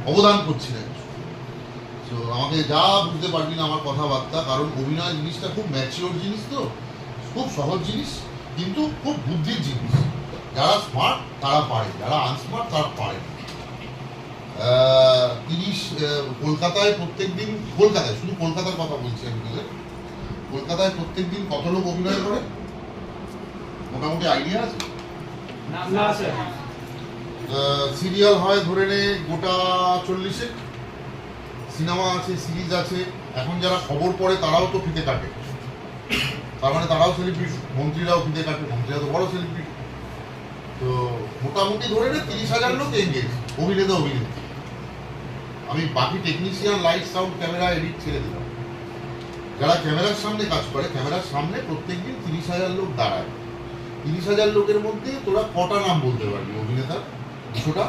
অবদান করছি না। তো আমাকে যা বুঝতে পারবি না আমার কথাবার্তা, কারণ অভিনয় জিনিসটা খুব ম্যাচিওর জিনিস, তো খুব সহজ জিনিস কিন্তু খুব বুদ্ধির জিনিস। যারা স্মার্ট তারা পারে, যারা আনস্মার্ট তারা পারে না। কলকাতায় প্রত্যেক দিন, কলকাতায় শুধু কলকাতার কথা বলছি আমি তোদের, কলকাতায় প্রত্যেক দিন কত লোক অভিনয় করে মোটামুটি আইডিয়া আছে? সিরিয়াল হয় ধরে নে গোটা 40-এ, সিনেমা আছে, সিরিজ আছে, এখন যারা খবর পড়ে তারাও তো ফিতে কাটে, তার মানে তারাও সেলিব্রিটি, মন্ত্রীরাও ফিতে কাটে, মন্ত্রীরা তো বড় সেলিব্রিটি। তো মোটামুটি ধরে নে 30,000 লোক এঙ্গেজ, অভিনেতা অভিনেত্রী। আমি বাকি technician, light, sound, camera, edit ছেড়ে দিলাম। যারা ক্যামেরার সামনে কাজ করে, ক্যামেরার সামনে প্রত্যেকদিন 30,000 লোক দাঁড়ায়। 30,000 লোকের মধ্যে তোরা কটা নাম বলতে পারবি অভিনেতা? 200টা।